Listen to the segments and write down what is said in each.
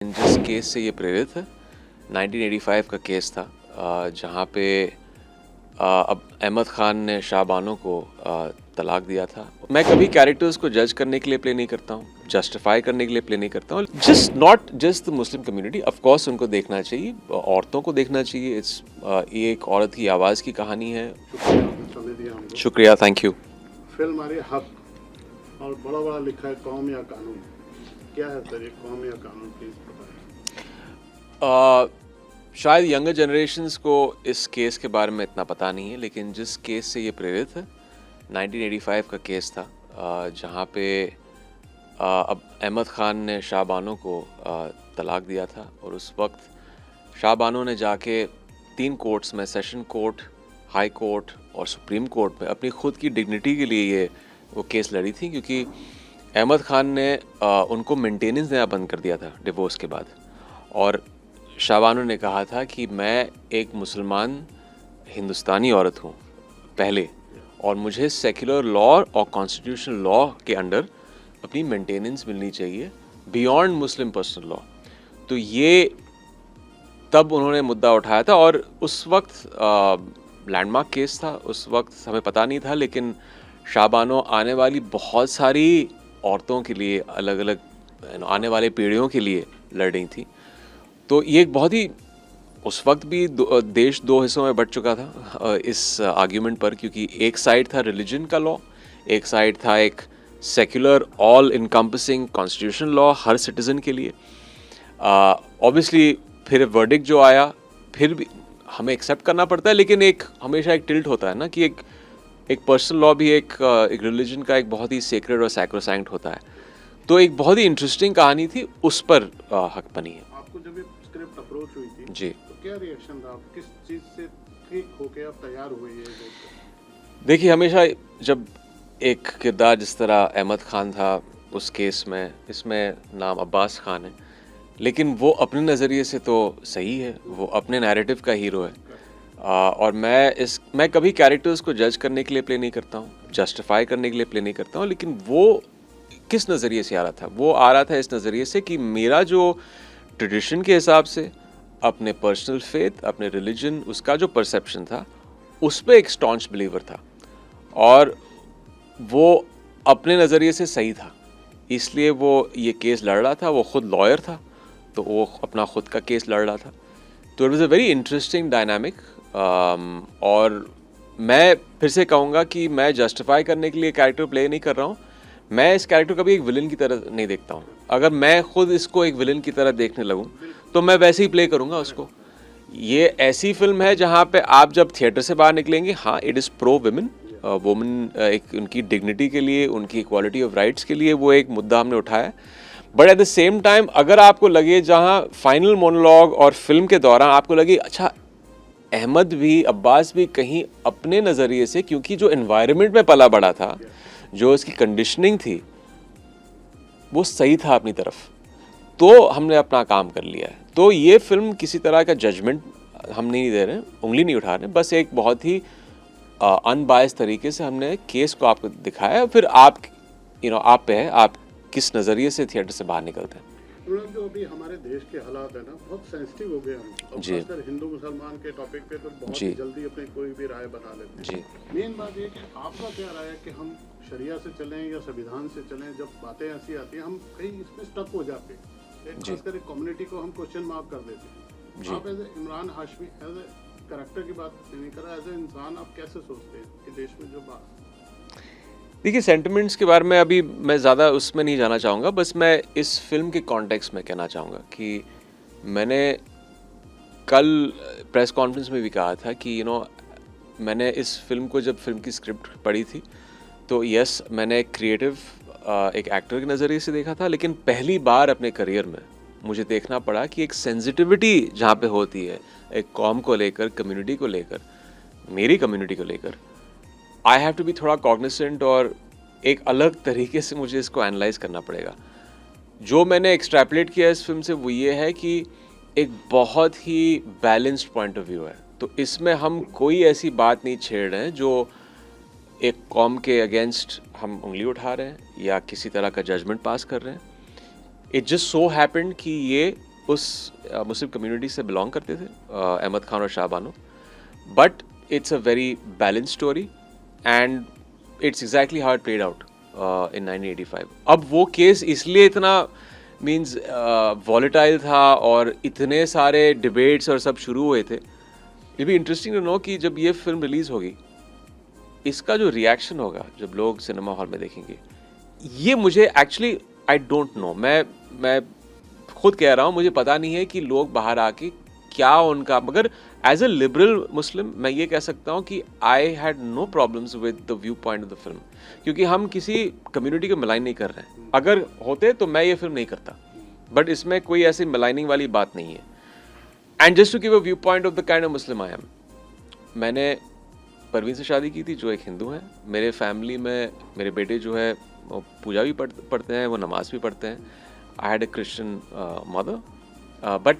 जिस केस से ये प्रेरित है 1985 का केस था, जहाँ पे अब अहमद खान ने शाहबानो को तलाक दिया था। मैं कभी कैरेक्टर्स को जज करने के लिए प्ले नहीं करता हूँ, जस्टिफाई करने के लिए प्ले नहीं करता हूँ। Just not just the Muslim community, of course उनको देखना चाहिए, औरतों को देखना चाहिए। ये एक औरत की आवाज़ की कहानी है। शुक्रिया, थैंक यू। फिल्म आ रही है हक, और बड़ा बड़ा लिखा है कौम या कानून। क्या है सर ये कौम या कानून, प्लीज बताएं। शायद यंगर जनरेशन्स को इस केस के बारे में इतना पता नहीं है, लेकिन जिस केस से ये प्रेरित है 1985 का केस था, जहाँ पे अब अहमद खान ने शाहबानो को तलाक दिया था। और उस वक्त शाहबानो ने जाके 3 कोर्ट्स में, सेशन कोर्ट, हाई कोर्ट और सुप्रीम कोर्ट में अपनी खुद की डिग्निटी के लिए वो केस लड़ी थी, क्योंकि अहमद खान ने उनको मेंटेनेंस देना बंद कर दिया था डिवोर्स के बाद। और शाहबानो ने कहा था कि मैं एक मुसलमान हिंदुस्तानी औरत हूँ पहले, और मुझे सेक्युलर लॉ और कॉन्स्टिट्यूशनल लॉ के अंडर अपनी मेंटेनेंस मिलनी चाहिए बियॉन्ड मुस्लिम पर्सनल लॉ। तो ये तब उन्होंने मुद्दा उठाया था, और उस वक्त लैंडमार्क केस था। उस वक्त हमें पता नहीं था, लेकिन शाहबानो आने वाली बहुत सारी औरतों के लिए, अलग अलग आने वाले पीढ़ियों के लिए लड़ रही थी। तो ये एक बहुत ही, उस वक्त भी देश 2 हिस्सों में बंट चुका था इस आर्ग्यूमेंट पर, क्योंकि एक साइड था रिलीजन का लॉ, एक साइड था एक secular all encompassing constitutional law हर सिटीज़न के लिए। ऑब्वियसली फिर वर्डिक्ट जो आया, फिर भी हमें एक्सेप्ट करना पड़ता है, लेकिन एक हमेशा एक टिल्ट होता है ना कि एक पर्सनल लॉ भी एक रिलीजन का एक बहुत ही सेक्रेड और सैक्रोसैंक्ट होता है। तो एक बहुत ही इंटरेस्टिंग कहानी थी, उस पर हक बनी है। आपको जब ये स्क्रिप्ट अप्रोच हुई थी जी, तो क्या रिएक्शन था? आप किस चीज़ से ठीक होके आप तैयार हुए ये? देखिए, हमेशा जब एक किरदार जिस तरह अहमद खान था उस केस में, इसमें नाम अब्बास खान है, लेकिन वो अपने नज़रिए से तो सही है, वो अपने नैरेटिव का हीरो है। और मैं कभी कैरेक्टर्स को जज करने के लिए प्ले नहीं करता हूँ, जस्टिफाई करने के लिए प्ले नहीं करता हूँ। लेकिन वो किस नज़रिए से आ रहा था? वो आ रहा था इस नज़रिए से कि मेरा जो ट्रेडिशन के हिसाब से, अपने पर्सनल फेथ, अपने रिलीजन, उसका जो परसेप्शन था, उस पर एक स्टॉन्च बिलीवर था, और वो अपने नज़रिए से सही था, इसलिए वो ये केस लड़ रहा था। वो खुद लॉयर था, तो वो अपना खुद का केस लड़ रहा था। तो it was a very interesting dynamic. और मैं फिर से कहूँगा कि मैं जस्टिफाई करने के लिए कैरेक्टर प्ले नहीं कर रहा हूँ। मैं इस कैरेक्टर को भी एक विलन की तरह नहीं देखता हूँ। अगर मैं खुद इसको एक विलन की तरह देखने लगूँ तो मैं वैसे ही प्ले करूँगा उसको। ये ऐसी फिल्म है जहाँ पे आप जब थिएटर से बाहर निकलेंगे, हाँ, it is pro women, women, एक उनकी डिग्निटी के लिए, उनकी इक्वालिटी ऑफ राइट्स के लिए वो एक मुद्दा हमने उठाया। But at the same time, अगर आपको लगे जहाँ फाइनल मोनोलॉग और फिल्म के दौरान आपको लगे अच्छा, अहमद भी, अब्बास भी कहीं अपने नज़रिए से, क्योंकि जो एनवायरनमेंट में पला बड़ा था, जो इसकी कंडीशनिंग थी, वो सही था अपनी तरफ, तो हमने अपना काम कर लिया है। तो ये फिल्म किसी तरह का जजमेंट हम नहीं दे रहे हैं, उंगली नहीं उठा रहे हैं, बस एक बहुत ही अनबायस तरीके से हमने केस को आपको दिखाया। फिर आप आप पे है, आप किस नज़रिए से थिएटर से बाहर निकलते हैं। जो अभी हमारे देश के हालात है ना, बहुत सेंसिटिव हो गए हम, और खासकर हिंदू मुसलमान के टॉपिक पे तो बहुत ही जल्दी अपनी कोई भी राय बना लेते हैं। जी, मेन बात ये कि आपका क्या राय है कि हम शरिया से चलें या संविधान से चलें? जब बातें ऐसी आती हैं, हम कहीं इसमें स्टक हो जाते हैं, खासकर एक कम्युनिटी को हम क्वेश्चन मार्क कर देते हैं। आप as a Emraan Hashmi, as a character की बात नहीं कर रहा, एज ए इंसान आप कैसे सोचते हैं कि देश में जो बात? देखिए, सेंटिमेंट्स के बारे में अभी मैं ज़्यादा उसमें नहीं जाना चाहूँगा, बस मैं इस फिल्म के कॉन्टेक्स्ट में कहना चाहूँगा कि मैंने कल प्रेस कॉन्फ्रेंस में भी कहा था कि मैंने इस फिल्म को, जब फिल्म की स्क्रिप्ट पढ़ी थी, तो यस, मैंने एक क्रिएटिव, एक एक्टर के नज़रिए से देखा था, लेकिन पहली बार अपने करियर में मुझे देखना पड़ा कि एक सेंसिटिविटी जहाँ पे होती है, एक कॉम को लेकर, कम्युनिटी को लेकर, मेरी कम्युनिटी को लेकर, आई हैव टू बी थोड़ा कॉग्निसेंट, और एक अलग तरीके से मुझे इसको एनालाइज करना पड़ेगा। जो मैंने एक्सट्रैपलेट किया इस फिल्म से वो ये है कि एक बहुत ही बैलेंस्ड पॉइंट ऑफ व्यू है। तो इसमें हम कोई ऐसी बात नहीं छेड़ रहे हैं जो एक कॉम के अगेंस्ट हम उंगली उठा रहे हैं या किसी तरह का जजमेंट पास कर रहे हैं। इट जस्ट सो हैपेंड कि ये उस मुस्लिम कम्युनिटी से बिलोंग करते थे, अहमद खान और Shah Bano, but it's a very balance story and it's exactly how it played out in 1985। अब वो केस इसलिए इतना मीन्स वॉलेटाइल था और इतने सारे डिबेट्स और सब शुरू हुए थे। It be interesting to know कि जब ये फिल्म रिलीज़ होगी, इसका जो रिएक्शन होगा जब लोग सिनेमा हॉल में देखेंगे, ये मुझे एक्चुअली आई डोंट नो। मैं खुद कह रहा हूँ, मुझे पता नहीं है कि लोग बाहर आके क्या उनका, मगर एज अ लिबरल मुस्लिम मैं ये कह सकता हूँ कि I had no problems with the view point of the film, क्योंकि हम किसी कम्युनिटी को मिलाइन नहीं कर रहे हैं। अगर होते तो मैं ये फिल्म नहीं करता, बट इसमें कोई ऐसी मिलाइनिंग वाली बात नहीं है। And just to give a view point of the kind of Muslim I am, मैंने परवीन से शादी की थी जो एक हिंदू है। मेरे फैमिली में मेरे बेटे जो है वो पूजा भी पढ़ते हैं, वो नमाज भी पढ़ते हैं। I had a Christian mother, but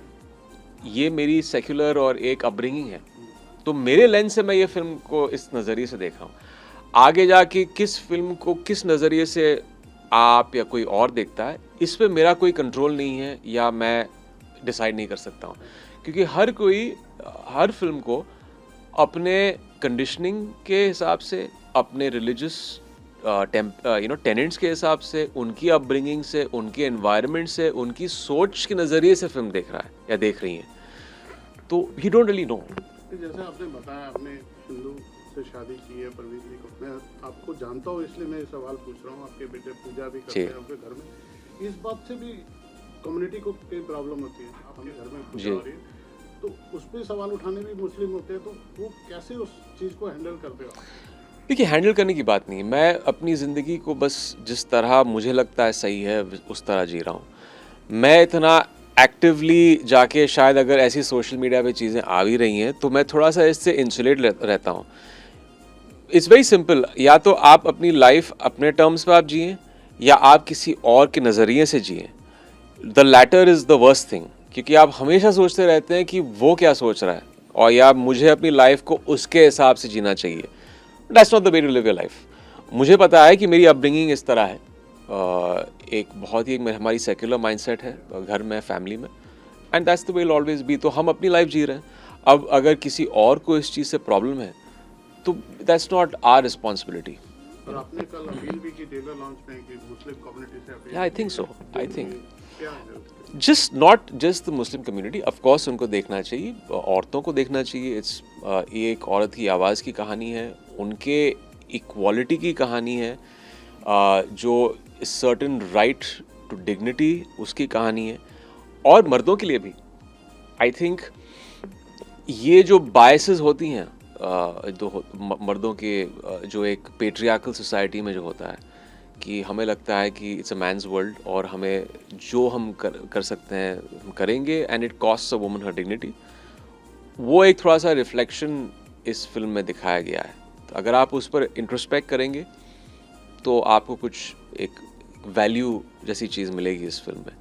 ये मेरी सेक्युलर और एक अपब्रिंगिंग है, तो मेरे लेंस से मैं ये फिल्म को इस नज़रिए से देखा हूँ। आगे जाके किस फिल्म को किस नज़रिए से आप या कोई और देखता है, इस पे मेरा कोई कंट्रोल नहीं है या मैं डिसाइड नहीं कर सकता हूँ, क्योंकि हर कोई हर फिल्म को अपने कंडीशनिंग के हिसाब से, अपने रिलीजियस टेनेंट्स के हिसाब से, उनकी अपब्रिंगिंग से, उनके एनवायरनमेंट से, उनकी सोच के नज़रिए से फिल्म देख रहा है या देख रही है। तो ही डोंट रियली नो। जैसे आपने बताया आपने हिंदू से शादी की है परवीन जी को, मैं आपको जानता हूँ इसलिए मैं ये सवाल पूछ रहा हूँ। आपके बेटे पूजा भी करते हैं आपके घर में, इस बात से भी कम्युनिटी को कई प्रॉब्लम होती है। आपके घर में पूजा हो रही है तो उस पर सवाल उठाने भी मुस्लिम होते हैं, तो वो कैसे उस चीज़ को हैंडल करते हो? देखिए, हैंडल करने की बात नहीं, मैं अपनी ज़िंदगी को बस जिस तरह मुझे लगता है सही है उस तरह जी रहा हूँ। मैं इतना एक्टिवली जाके, शायद अगर ऐसी सोशल मीडिया पे चीज़ें आ भी रही हैं तो मैं थोड़ा सा इससे इंसुलेट रहता हूँ। इट्स वेरी सिंपल, या तो आप अपनी लाइफ अपने टर्म्स पे आप जिएं या आप किसी और के नज़रिए से जिएं। The latter is the worst thing, क्योंकि आप हमेशा सोचते रहते हैं कि वो क्या सोच रहा है और या मुझे अपनी लाइफ को उसके हिसाब से जीना चाहिए। That's not the way to live your life. मुझे पता है कि मेरी अपब्रिंगिंग इस तरह है, एक बहुत ही हमारी सेक्युलर माइंडसेट है घर में, फैमिली में, and that's the way will always be. तो हम अपनी लाइफ जी रहे हैं। अब अगर किसी और को इस चीज़ से प्रॉब्लम है तो दैट्स नॉट आवर रिस्पॉन्सिबिलिटी। और आपने कल अपील भी की ट्रेलर लॉन्च में कि मुस्लिम कम्युनिटी से appeal. I think so, I think क्या है just not just the Muslim community, of course उनको देखना चाहिए, औरतों को देखना चाहिए। इट्स ये एक औरत की आवाज़ की कहानी है, उनके इक्वालिटी की कहानी है, जो सर्टेन राइट टू डिग्निटी उसकी कहानी है, और मर्दों के लिए भी। आई थिंक ये जो बायसेस होती हैं मर्दों के, जो एक पेट्रियार्कल सोसाइटी में जो होता है कि हमें लगता है कि इट्स अ मैन्स वर्ल्ड और हमें जो हम कर सकते हैं हम करेंगे, and it costs a woman her dignity, वो एक थोड़ा सा रिफ्लेक्शन इस फिल्म में दिखाया गया है। तो अगर आप उस पर इंट्रोस्पेक्ट करेंगे तो आपको कुछ एक वैल्यू जैसी चीज़ मिलेगी इस फिल्म में।